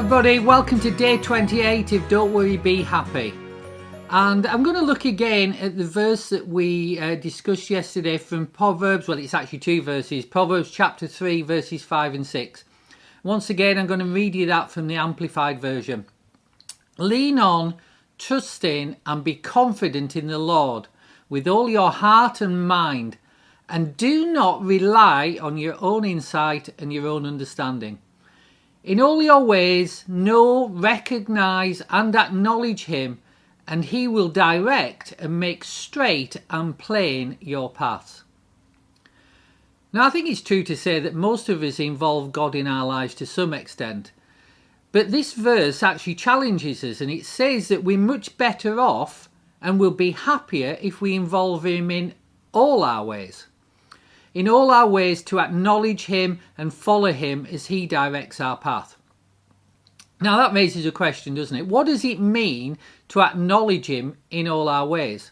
everybody, welcome to day 28 of Don't Worry, Be Happy. And I'm going to look again at the verse that we discussed yesterday from Proverbs. Well, it's actually two verses. Proverbs chapter 3 verses 5 and 6. Once again, I'm going to read you that from the Amplified Version. Lean on, trust in and be confident in the Lord with all your heart and mind, and do not rely on your own insight and your own understanding. In all your ways, know, recognize and acknowledge him, and he will direct and make straight and plain your paths. Now, I think it's true to say that most of us involve God in our lives to some extent. But this verse actually challenges us, and it says that we're much better off and will be happier if we involve him in all our ways. In all our ways, to acknowledge him and follow him as he directs our path. Now that raises a question, doesn't it? What does it mean to acknowledge him in all our ways?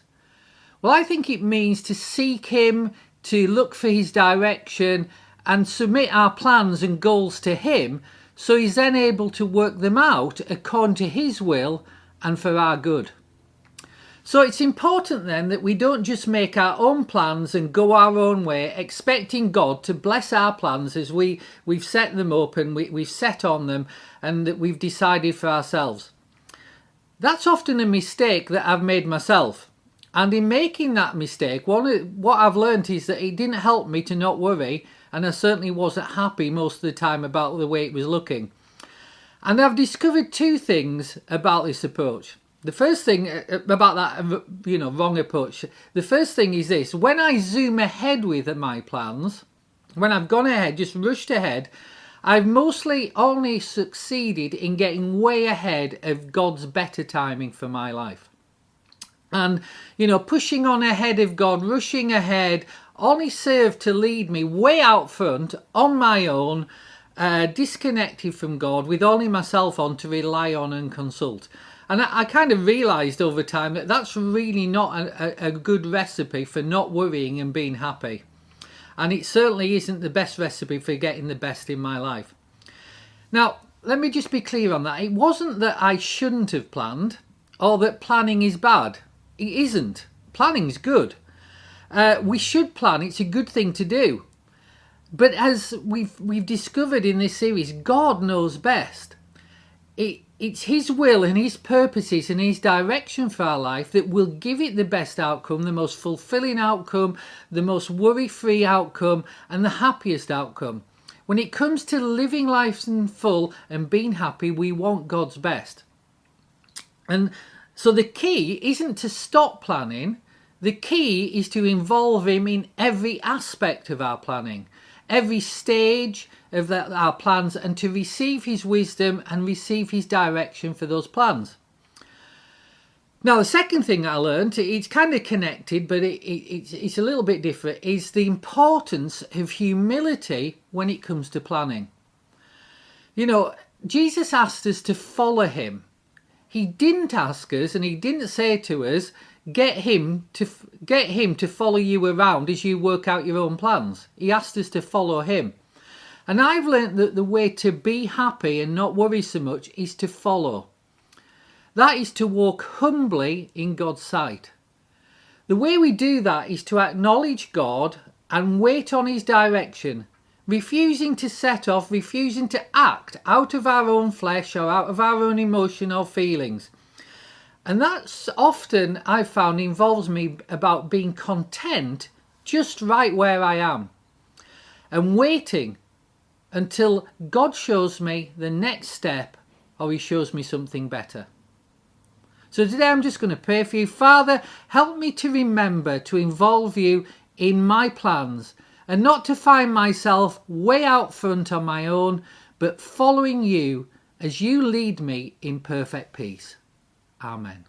Well, I think it means to seek him, to look for his direction and submit our plans and goals to him, so he's then able to work them out according to his will and for our good. So it's important then that we don't just make our own plans and go our own way, expecting God to bless our plans as we've set them up and we've set on them and that we've decided for ourselves. That's often a mistake that I've made myself. And in making that mistake, what I've learned is that it didn't help me to not worry, and I certainly wasn't happy most of the time about the way it was looking. And I've discovered two things about this approach. The first thing about that, wrong approach, the first thing is this: when I zoom ahead with my plans, when I've gone ahead, just rushed ahead, I've mostly only succeeded in getting way ahead of God's better timing for my life. And, pushing on ahead of God, rushing ahead, only served to lead me way out front on my own, disconnected from God, with only myself on to rely on and consult. And I kind of realised over time that that's really not a good recipe for not worrying and being happy. And it certainly isn't the best recipe for getting the best in my life. Now, let me just be clear on that. It wasn't that I shouldn't have planned or that planning is bad. It isn't. Planning's good. We should plan. It's a good thing to do. But as we've discovered in this series, God knows best. It's his will and his purposes and his direction for our life that will give it the best outcome, the most fulfilling outcome, the most worry-free outcome, and the happiest outcome. When it comes to living life in full and being happy, we want God's best. And so the key isn't to stop planning. The key is to involve him in every aspect of our planning, every stage of our plans, and to receive his wisdom and receive his direction for those plans. Now, the second thing I learned, it's kind of connected, but it's a little bit different, is the importance of humility when it comes to planning. Jesus asked us to follow him. He didn't ask us, and he didn't say to us, get him to follow you around as you work out your own plans. He asked us to follow him. And I've learnt that the way to be happy and not worry so much is to follow. That is to walk humbly in God's sight. The way we do that is to acknowledge God and wait on his direction, refusing to set off, refusing to act out of our own flesh or out of our own emotion or feelings. And that's often, I've found, involves me about being content just right where I am and waiting until God shows me the next step or he shows me something better. So today I'm just going to pray for you. Father, help me to remember to involve you in my plans and not to find myself way out front on my own, but following you as you lead me in perfect peace. Amen.